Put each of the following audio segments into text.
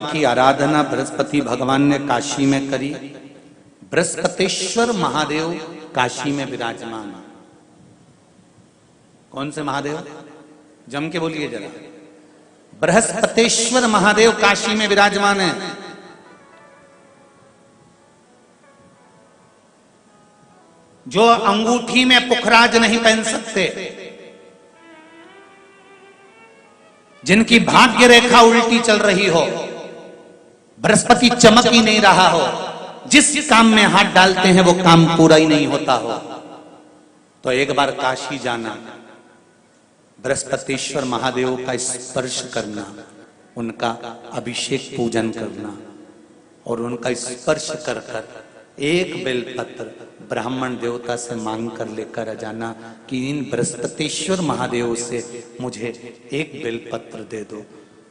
की आराधना बृहस्पति भगवान ने काशी में करी। बृहस्पतेश्वर महादेव काशी में विराजमान। कौन से महादेव? जम के बोलिए जरा। बृहस्पतेश्वर महादेव काशी में विराजमान है। जो अंगूठी में पुखराज नहीं पहन सकते, जिनकी भाग्य रेखा उल्टी चल रही हो, बृहस्पति चमक ही नहीं रहा हो, जिस काम में हाथ डालते हैं वो काम पूरा ही नहीं होता हो, तो एक बार काशी जाना, बृहस्पतिश्वर महादेव का स्पर्श करना, उनका अभिषेक पूजन करना और उनका स्पर्श कर कर एक बेलपत्र ब्राह्मण देवता से मांग कर लेकर आ जाना कि इन बृहस्पतिश्वर महादेव से मुझे एक बेलपत्र दे दो।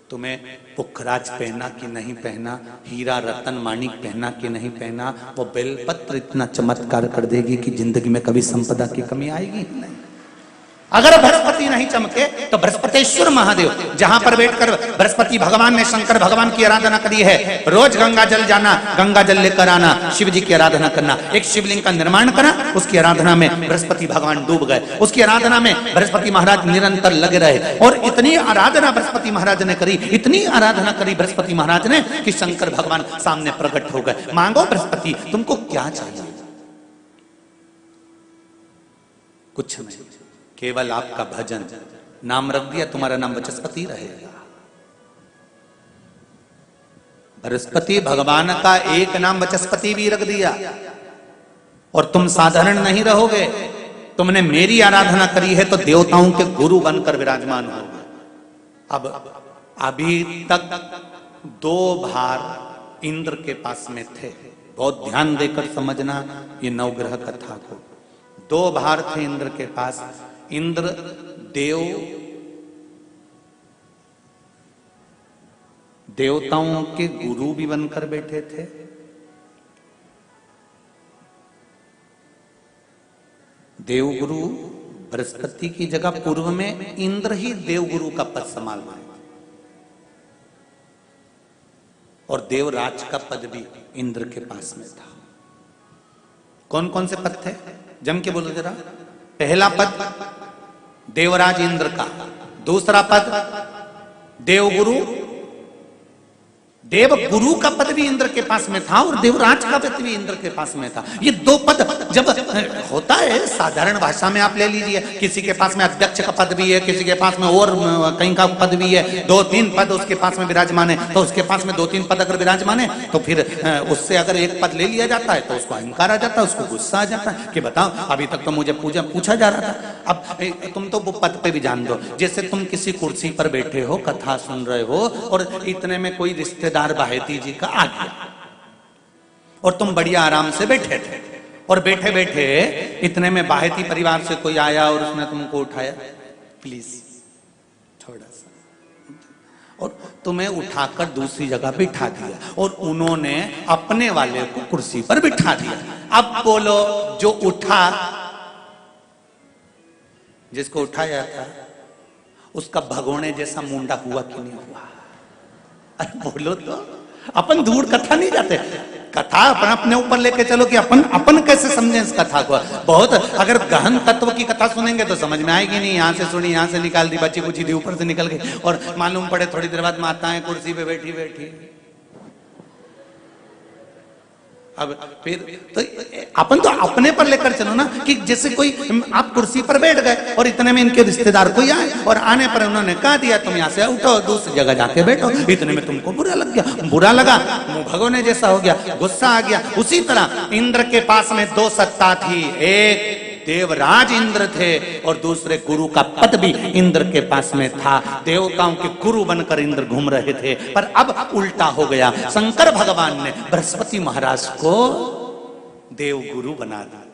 तुम्हें पुखराज पहना कि नहीं पहना, हीरा रतन माणिक पहना कि नहीं पहना, वो बेलपत्र इतना चमत्कार कर देगी कि जिंदगी में कभी संपदा की कमी आएगी नहीं। अगर बृहस्पति नहीं चमके तो बृहस्पतिश्वर महादेव, जहां पर बैठकर बृहस्पति भगवान ने शंकर भगवान की आराधना करी है, रोज गंगा जल जाना, गंगा जल लेकर आना, शिव जी की आराधना करना, एक शिवलिंग का निर्माण करा, उसकी आराधना में बृहस्पति भगवान डूब गए, उसकी आराधना में बृहस्पति महाराज निरंतर लगे रहे और इतनी आराधना बृहस्पति महाराज ने करी, इतनी आराधना करी बृहस्पति महाराज ने कि शंकर भगवान सामने प्रकट हो गए। मांगो बृहस्पति, तुमको क्या चाहिए? कुछ नहीं, केवल आपका भजन। नाम रख दिया, तुम्हारा नाम बृहस्पति रहेगा। बृहस्पति भगवान का एक नाम बृहस्पति भी रख दिया और तुम साधारण नहीं रहोगे। तुमने मेरी आराधना करी है तो देवताओं के गुरु बनकर विराजमान होगे। अब अभी तक 2 भार इंद्र के पास में थे। बहुत ध्यान देकर समझना ये नवग्रह कथा को। 2 भार थे इंद्र के पास। इंद्र देवताओं के गुरु भी बनकर बैठे थे, देवगुरु बृहस्पति की जगह पूर्व में इंद्र ही देवगुरु का पद संभाल रहे थे और देवराज का पद भी इंद्र के पास में था। कौन कौन से पद थे? जम के बोलो जरा। पहला पद देवराज इंद्र का, दूसरा पद देवगुरु, देवगुरु का पद भी इंद्र के पास में था और देवराज का पद भी इंद्र के पास में था। ये 2 पद जब होता है साधारण भाषा में आप ले लीजिए, किसी के पास में अध्यक्ष का पद भी है, किसी के पास में और कहीं का पद भी है, 2-3 पद उसके पास में विराजमान है, तो उसके पास में 2-3 पद अगर विराजमान है तो फिर उससे अगर एक पद ले लिया जाता है तो उसको अहंकार आ जाता है, उसको गुस्सा आ जाता है कि बताओ अभी तक तो मुझे पूछा जा रहा था, अब तुम तो वो पद पे भी जान दो। जैसे तुम किसी कुर्सी पर बैठे हो, कथा सुन रहे हो और इतने में कोई रिश्तेदार बाहेती जी का आ गया और तुम बढ़िया आराम से बैठे थे और बैठे बैठे इतने में बाहेती परिवार से कोई आया और उसने तुमको उठाया, प्लीज थोड़ा सा, और तुम्हें उठाकर दूसरी जगह बिठा दिया और उन्होंने अपने वाले को कुर्सी पर बिठा दिया। अब बोलो, जो उठा, जिसको उठाया था उसका भगोने जैसा मुंडा हुआ कि नहीं हुआ? अरे बोलो तो। अपन दूर कथा नहीं जाते, कथा अपन अपने ऊपर लेके चलो कि अपन कैसे समझें इस कथा को। बहुत अगर गहन तत्व की कथा सुनेंगे तो समझ में आएगी नहीं। यहाँ से सुनी, यहाँ से निकाल दी, बच्ची कुची दी, ऊपर से निकल गई और मालूम पड़े थोड़ी देर बाद माताएं कुर्सी पे बैठी बैठी। अब फिर तो अपन तो अपने पर लेकर चलो ना कि जैसे कोई, आप कुर्सी पर बैठ गए और इतने में इनके रिश्तेदार कोई आए और आने पर उन्होंने कहा दिया तुम यहाँ से उठो, दूसरी जगह जाके बैठो। इतने में तुमको बुरा लग गया, बुरा लगा, मुंह भगोने जैसा हो गया, गुस्सा आ गया। उसी तरह इंद्र के पास में 2 सत्ता थी, एक देवराज इंद्र थे और दूसरे गुरु का पद भी इंद्र के पास में था। देवताओं के गुरु बनकर इंद्र घूम रहे थे, पर अब उल्टा हो गया। शंकर भगवान ने बृहस्पति महाराज को देवगुरु बना दिया।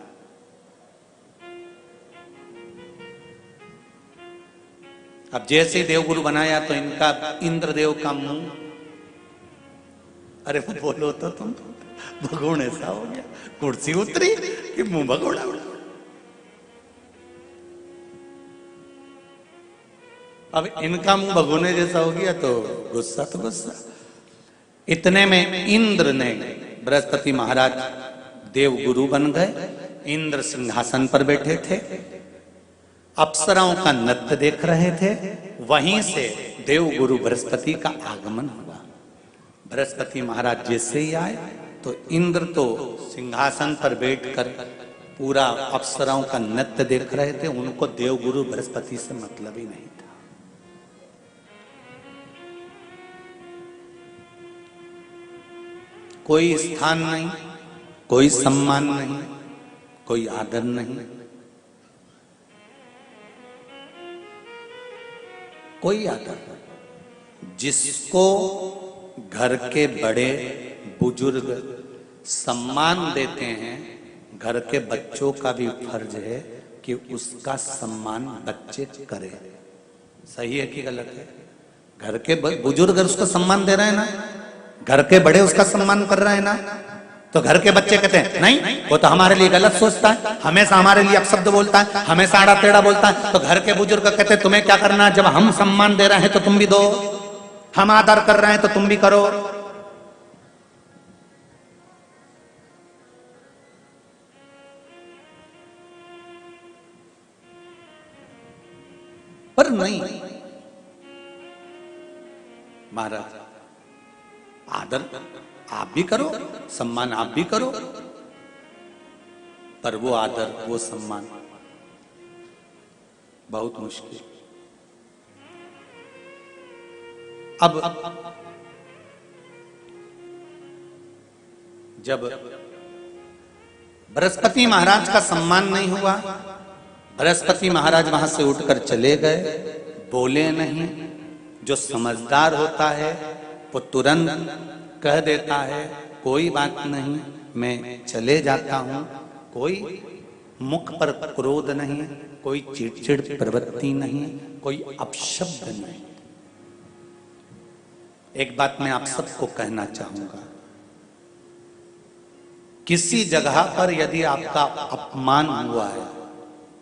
अब जैसे देवगुरु बनाया तो इनका इंद्रदेव का मुंह, अरे बोलो तो तुम, भगोन ऐसा हो गया, कुर्सी उतरी कि मुंह भगोड़ा उड़ा। अब इनका मुंह भगोने जैसा हो गया तो गुस्सा तो गुस्सा। इतने में इंद्र ने, बृहस्पति महाराज देव गुरु बन गए, इंद्र सिंहासन पर बैठे थे, अप्सराओं का नृत्य देख रहे थे। वहीं से देव गुरु बृहस्पति का आगमन हुआ। बृहस्पति महाराज जैसे ही आए तो इंद्र तो सिंहासन पर बैठकर पूरा अप्सराओं का नृत्य देख रहे थे। उनको देव गुरु बृहस्पति से मतलब ही नहीं था। कोई स्थान नहीं, कोई सम्मान नहीं, कोई आदर नहीं, कोई आदर नहीं। जिसको घर के बड़े बुजुर्ग सम्मान देते हैं, घर के बच्चों का भी फर्ज है कि उसका सम्मान बच्चे करें। सही है कि गलत है? घर के बुजुर्ग उसको सम्मान दे रहे हैं ना, घर के बड़े उसका सम्मान कर रहे हैं ना, तो घर के बच्चे कहते हैं नहीं, वो तो हमारे लिए गलत सोचता है, हमेशा हमारे लिए अपशब्द बोलता है, हमेशा आड़ा टेढ़ा बोलता है। तो घर के बुजुर्ग कहते हैं तुम्हें क्या करना है, जब हम सम्मान दे रहे हैं तो तुम भी दो, हम आदर कर रहे हैं तो तुम भी करो। पर नहीं महाराज, आदर आप भी करो, सम्मान आप भी करो, पर वो आदर वो सम्मान बहुत मुश्किल। अब जब बृहस्पति महाराज का सम्मान नहीं हुआ, बृहस्पति महाराज वहां से उठकर चले गए, बोले नहीं। जो समझदार होता है वो तुरंत कह देता है कोई बात नहीं, मैं चले जाता हूं। कोई मुख पर क्रोध नहीं, कोई चिड़चिड़ प्रवृत्ति नहीं, कोई अपशब्द नहीं। एक बात मैं आप सबको कहना चाहूंगा, किसी जगह पर यदि आपका अपमान हुआ है,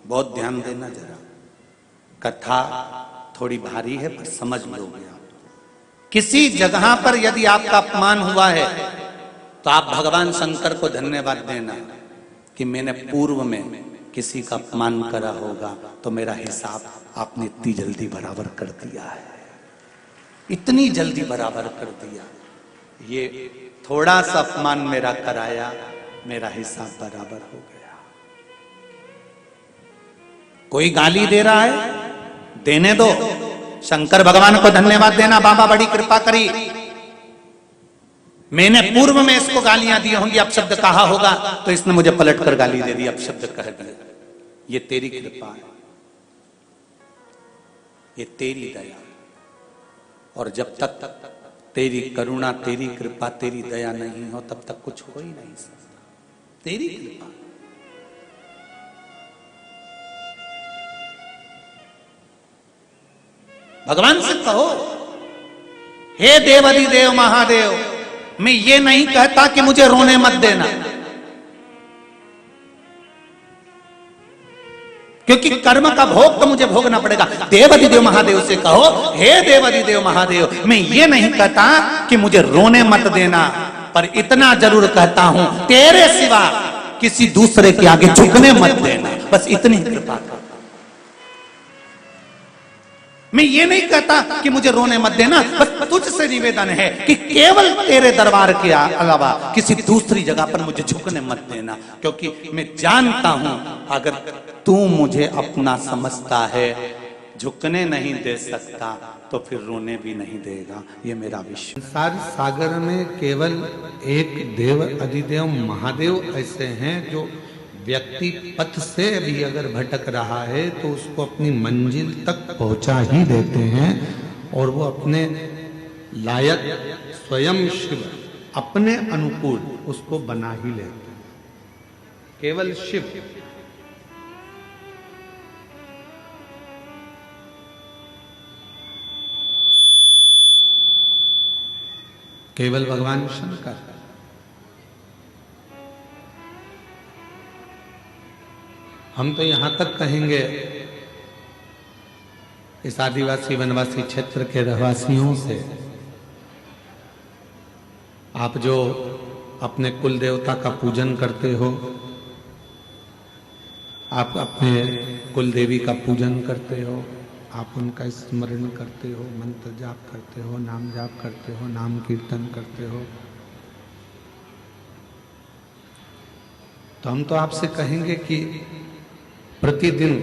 बहुत ध्यान देना जरा, कथा थोड़ी भारी है पर समझ लोगे आप। किसी जगह पर यदि आपका अपमान हुआ है तो आप भगवान शंकर को धन्यवाद देना कि मैंने पूर्व में किसी का अपमान करा होगा तो मेरा हिसाब आपने इतनी जल्दी बराबर कर दिया है, इतनी जल्दी बराबर कर दिया। ये थोड़ा सा अपमान मेरा कराया, मेरा हिसाब बराबर हो गया। कोई गाली दे रहा है, देने दो, शंकर भगवान को धन्यवाद देना, बाबा बड़ी कृपा करी, मैंने पूर्व में इसको गालियां दी होंगी, अपशब्द कहा होगा तो इसने मुझे पलटकर गाली दे दी, अपशब्द कह दिया। ये तेरी कृपा है, ये तेरी दया। और जब तक तेरी करुणा, तेरी कृपा, तेरी दया नहीं हो तब तक कुछ हो ही नहीं सकता। तेरी कृपा, भगवान से कहो, हे देवाधिदेव महादेव, मैं ये नहीं कहता कि मुझे रोने मत देना, क्योंकि कर्म का भोग तो मुझे भोगना पड़ेगा। देवाधिदेव महादेव से कहो, हे देवाधिदेव महादेव, मैं ये नहीं कहता कि मुझे रोने मत देना, पर इतना जरूर कहता हूं तेरे सिवा किसी दूसरे के आगे झुकने मत देना, बस इतनी कृपा कर। मैं ये नहीं कहता कि मुझे रोने मत देना, बस तुझसे निवेदन है कि केवल तेरे दरबार के अलावा किसी दूसरी जगह पर मुझे झुकने मत देना, क्योंकि मैं जानता हूं अगर तू मुझे अपना समझता है, झुकने नहीं दे सकता तो फिर रोने भी नहीं देगा। ये मेरा विश्वास। संसार सागर में केवल एक देव अधिदेव महादेव ऐसे हैं जो व्यक्ति पथ से भी अगर भटक रहा है तो उसको अपनी मंजिल तक पहुंचा ही देते हैं, और वो अपने लायक स्वयं शिव अपने अनुकूल उसको बना ही लेते हैं। केवल शिव, केवल भगवान शंकर। हम तो यहां तक कहेंगे इस आदिवासी वनवासी क्षेत्र के रहवासियों से आप जो अपने कुल देवता का पूजन करते हो, आप अपने कुल देवी का पूजन करते हो, आप उनका स्मरण करते हो, मंत्र जाप करते हो, नाम जाप करते हो, नाम कीर्तन करते हो, तो हम तो आपसे कहेंगे कि प्रतिदिन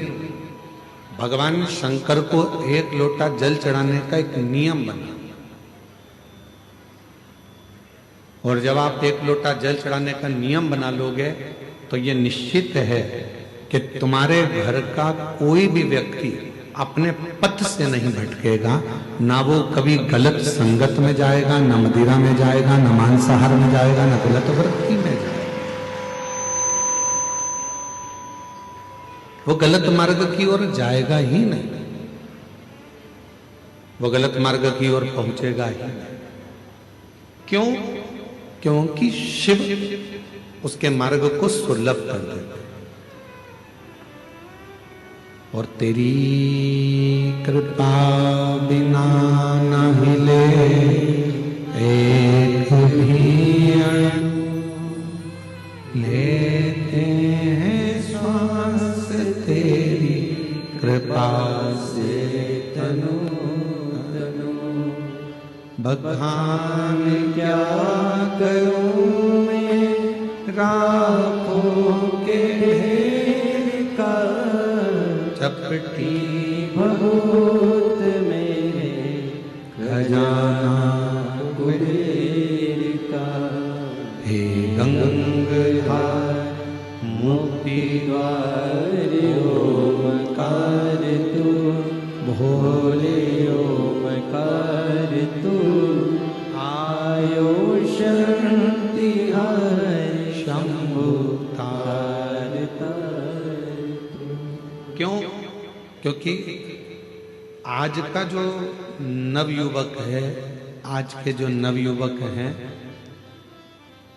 भगवान शंकर को एक लोटा जल चढ़ाने का एक नियम बना, और जब आप एक लोटा जल चढ़ाने का नियम बना लोगे तो ये निश्चित है कि तुम्हारे घर का कोई भी व्यक्ति अपने पथ से नहीं भटकेगा, ना वो कभी गलत संगत में जाएगा, ना मदिरा में जाएगा, ना मांसाहार में जाएगा, ना गलत वृत्ति में जाएगा। वो गलत मार्ग की ओर जाएगा ही नहीं, वो गलत मार्ग की ओर पहुंचेगा ही नहीं। क्यों? क्योंकि शिव उसके मार्ग को सुलभ कर देते। और तेरी कृपा बिना न हिले एक भी अणु, लेते हैं श्वास तेरी कृपा से तनु तनु। बखान क्या करूं मैं राहों के ढेर का, चपटी बहुत मेरे खजाना कुबेर का। हे गंगाधार मुक्ति द्वार ओमकार तू, भोले ओमकार तू। आयो शक्ति है शंभु तार तार। क्यों? क्योंकि आज का जो नवयुवक है, आज के जो नवयुवक हैं,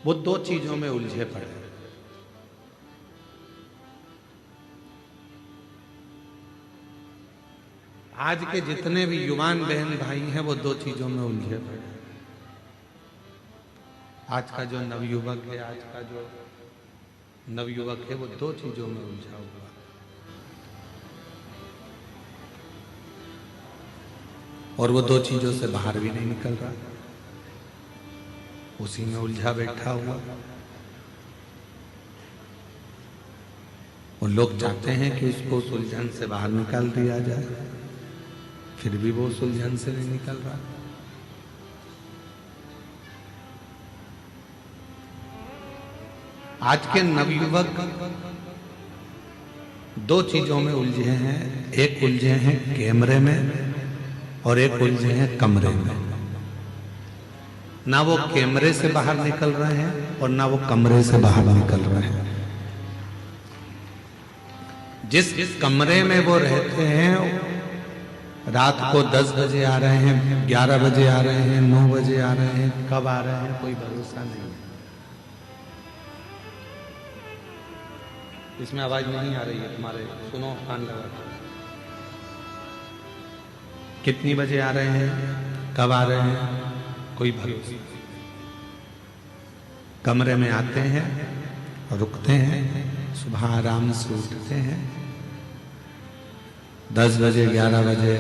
वो दो चीजों में उलझे पड़े हैं। आज के जितने भी युवान बहन भाई हैं, वो दो चीजों में उलझे पड़े हैं। आज का जो नवयुवक है, आज का जो नवयुवक है, वो दो चीजों में उलझा हुआ है। और वो दो चीजों से बाहर भी नहीं निकल रहा, उसी में उलझा बैठा हुआ। और लोग चाहते हैं कि उसको उस उलझन से बाहर निकाल दिया जाए, फिर भी वो उस उलझन से नहीं निकल रहा। आज के नवयुवक दो चीजों में उलझे हैं। एक उलझे हैं कैमरे में, और एक उलझे हैं कमरे में। ना वो कैमरे से बाहर निकल रहे हैं और ना वो कमरे से बाहर निकल रहे हैं। जिस कमरे में वो रहते हैं, रात को 10 बजे आ रहे हैं, 11 बजे आ रहे हैं, 9 बजे आ रहे हैं, कब आ रहे हैं कोई भरोसा नहीं है। इसमें आवाज नहीं आ रही है तुम्हारे, सुनो कान लगा। कितनी बजे आ रहे हैं, कब आ रहे हैं, कोई भरोसा नहीं। कमरे में आते हैं, रुकते हैं, सुबह आराम से उठते हैं, 10 बजे 11 बजे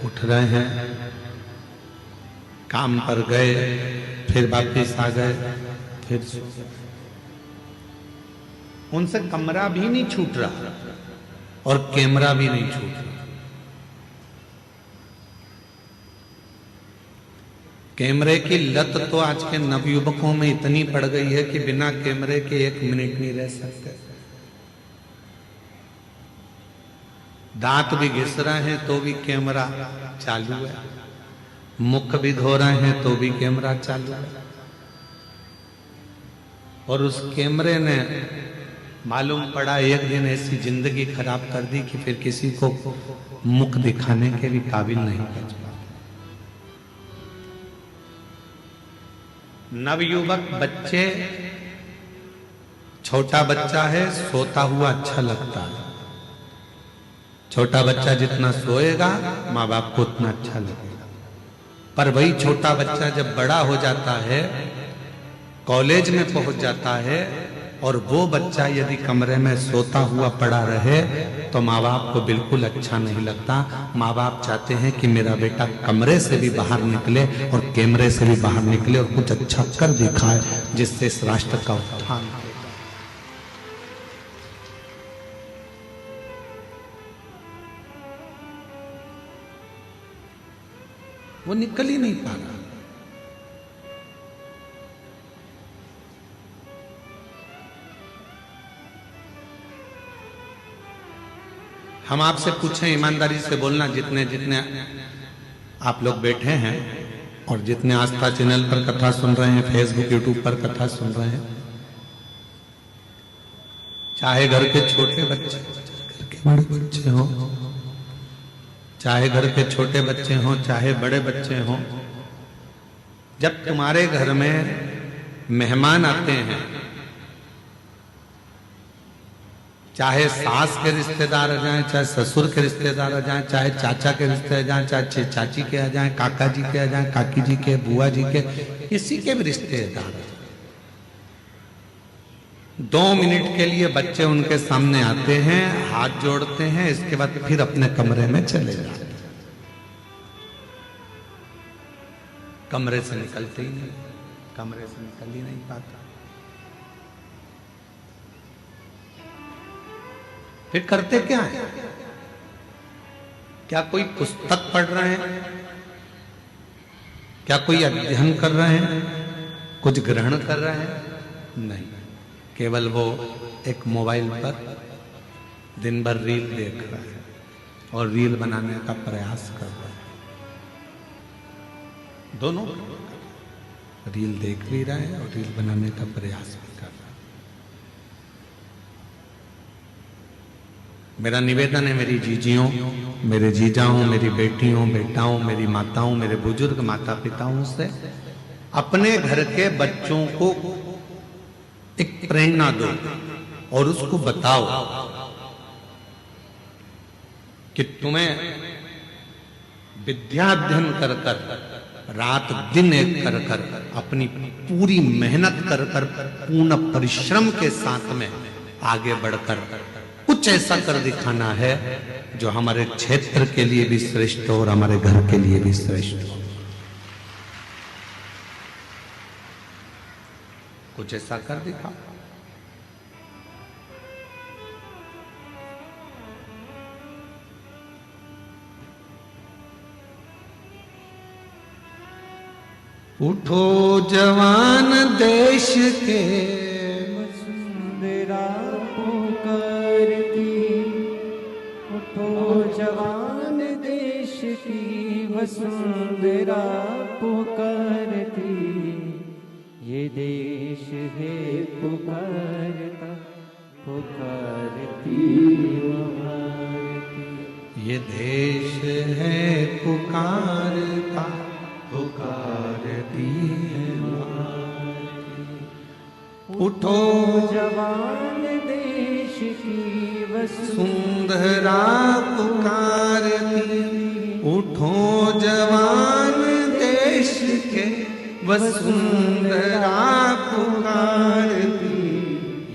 उठ रहे हैं, काम पर गए, फिर वापिस आ गए, फिर सो गए। उनसे कमरा भी नहीं छूट रहा और कैमरा भी नहीं छूट रहा। कैमरे की लत तो आज के नवयुवकों में इतनी पड़ गई है कि बिना कैमरे के 1 मिनट नहीं रह सकते। दांत भी घिस रहे हैं तो भी कैमरा चालू है, मुख भी धो रहे हैं तो भी कैमरा चालू है। और उस कैमरे ने मालूम पड़ा एक दिन ऐसी जिंदगी खराब कर दी कि फिर किसी को मुख दिखाने के भी काबिल नहीं बच पाता। नवयुवक बच्चे, छोटा बच्चा है, सोता हुआ अच्छा लगता है। छोटा बच्चा जितना सोएगा माँ बाप को उतना अच्छा लगेगा। पर वही छोटा बच्चा जब बड़ा हो जाता है कॉलेज में पहुंच जाता है और वो बच्चा यदि कमरे में सोता हुआ पड़ा रहे तो माँ बाप को बिल्कुल अच्छा नहीं लगता। माँ बाप चाहते हैं कि मेरा बेटा कमरे से भी बाहर निकले और कैमरे से भी बाहर निकले और कुछ अच्छा कर दिखाए, जिससे इस राष्ट्र का उत्थान हो। वो निकल ही नहीं पा रहा। हम आपसे पूछें, ईमानदारी से बोलना, जितने जितने आप लोग बैठे हैं और जितने आस्था चैनल पर कथा सुन रहे हैं, फेसबुक यूट्यूब पर कथा सुन रहे हैं, चाहे घर के छोटे बच्चे, घर के बड़े बच्चे हो, चाहे घर के छोटे बच्चे हों, चाहे बड़े बच्चे हों, जब तुम्हारे घर में मेहमान आते हैं, चाहे सास के रिश्तेदार आ जाएं, चाहे ससुर के रिश्तेदार आ जाएं, चाहे चाचा के रिश्तेदार आ जाएं, चाहे चाची के आ जाएं, काका जी के आ जाएं, काकी जी के, बुआ जी के, किसी के भी रिश्तेदार, 2 मिनट के लिए बच्चे उनके सामने आते हैं, हाथ जोड़ते हैं, इसके बाद फिर अपने कमरे में चले जाते हैं। कमरे से निकलते ही नहीं, कमरे से निकल ही नहीं पाता। फिर करते क्या है? क्या कोई पुस्तक पढ़ रहे हैं? क्या कोई अध्ययन कर रहे हैं? कुछ ग्रहण कर रहे हैं? नहीं, केवल वो एक मोबाइल पर दिन भर रील देख रहा है और रील बनाने का प्रयास कर रहा है। दोनों रील देख भी रहा है और रील बनाने का प्रयास भी कर रहा है। मेरा निवेदन है मेरी जीजियों, मेरे जीजाओं, मेरी बेटियों, बेटाओं, मेरी माताओं, मेरे बुजुर्ग माता पिताओं से अपने घर के बच्चों को एक प्रेरणा दो और उसको बताओ कि तुम्हें विद्या अध्ययन कर कर, रात दिन एक कर कर, अपनी पूरी मेहनत कर कर, पूर्ण परिश्रम के साथ में आगे बढ़कर कुछ ऐसा कर दिखाना है जो हमारे क्षेत्र के लिए भी श्रेष्ठ हो और हमारे घर के लिए भी श्रेष्ठ हो। कुछ ऐसा कर दिखाओ। उठो जवान देश के वसुंधरा पुकारती, उठो जवान देश की वसुंधरा पुकारती, ये देश है पुकारता पुकारती भारती, ये देश है पुकारता पुकारती है भारती। उठो जवान देश की वसुंधरा पुकारती, उठो जवान देश के वसुंधरा पुकारती,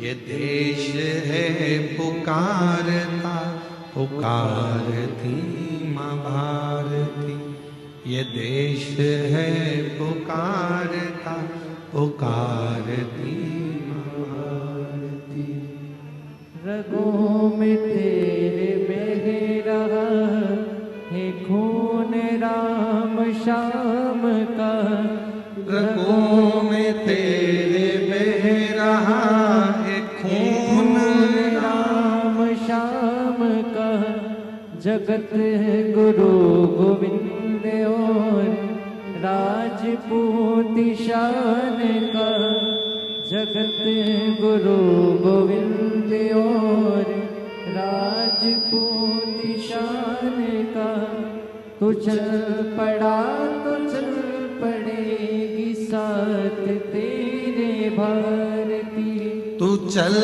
ये देश है पुकारता पुकारती माँ भारती, ये देश है पुकारता पुकारती माँ भारती। रगों में तेरे बह रहा है खून राम शाम का, रगों में तेरे बह रहा है खून राम शाम का, जगत गुरु गोविंद और राजपूत शान का, जगत गुरु गोविंद और राजपूत शान का। तो चल पड़ा तो चल पड़ेगी साथ तेरे भारती, तू चल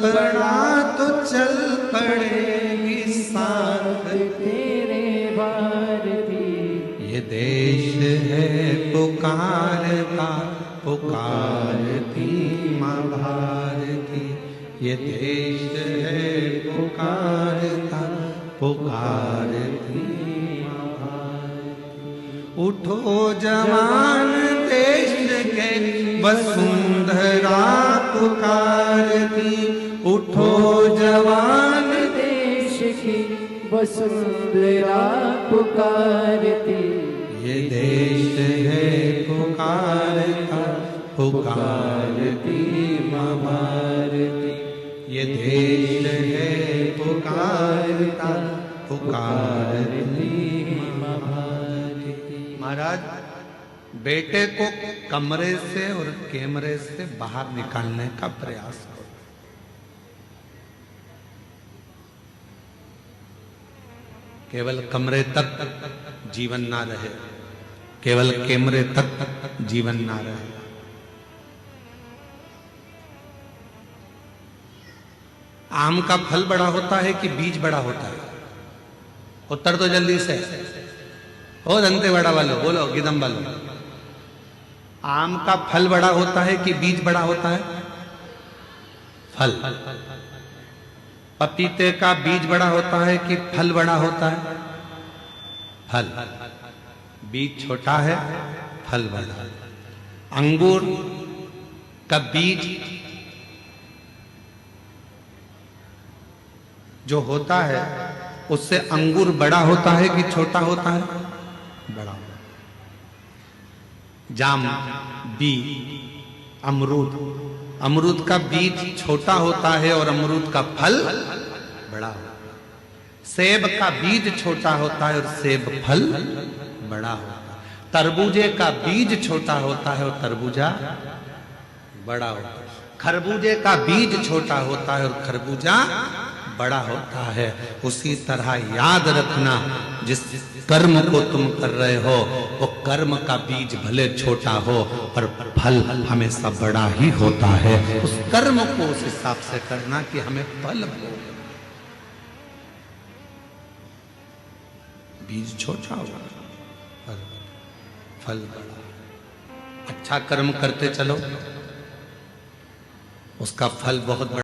पड़ा तो चल पड़ेगी साथ तेरे भारती। ये देश है पुकारता पुकारती माँ भारती, ये देश है पुकारता पुकारती माँ भारती। उठो जवान देश के वसुंधरा पुकारती, उठो जवान देश की वसुंधरा पुकारती, ये देश है पुकारता पुकारती माँ भारती, ये देश है पुकारता पुकारती माँ भारती। महाराज, बेटे को कमरे से और कैमरे से बाहर निकालने का प्रयास करो। केवल कमरे तक जीवन ना रहे, केवल कैमरे तक जीवन ना रहे। आम का फल बड़ा होता है कि बीज बड़ा होता है? उत्तर तो जल्दी से। ओ दंतेवाड़ा वालों बोलो, गिदम वालों, आम का फल बड़ा होता है कि बीज बड़ा होता है? फल। पपीते का बीज बड़ा होता है कि फल बड़ा होता है? फल। बीज छोटा है, फल बड़ा है। अंगूर का बीज जो होता है उससे अंगूर बड़ा होता है कि छोटा होता है? बड़ा होता है। जाम, बी, अमरूद, अमरूद का बीज छोटा होता है और अमरूद का फल बड़ा होता है। सेब का बीज छोटा होता है और सेब फल बड़ा होता है। तरबूजे का बीज छोटा होता है और तरबूजा बड़ा होता है। खरबूजे का बीज छोटा होता है और खरबूजा बड़ा होता है। उसी तरह याद रखना, जिस कर्म को तुम कर रहे हो वो कर्म का बीज भले छोटा हो पर फल हमेशा बड़ा ही होता है। उस कर्म को उस हिसाब से करना कि हमें फल मिले। बीज छोटा होगा पर फल बड़ा। अच्छा कर्म करते चलो, उसका फल बहुत बड़ा।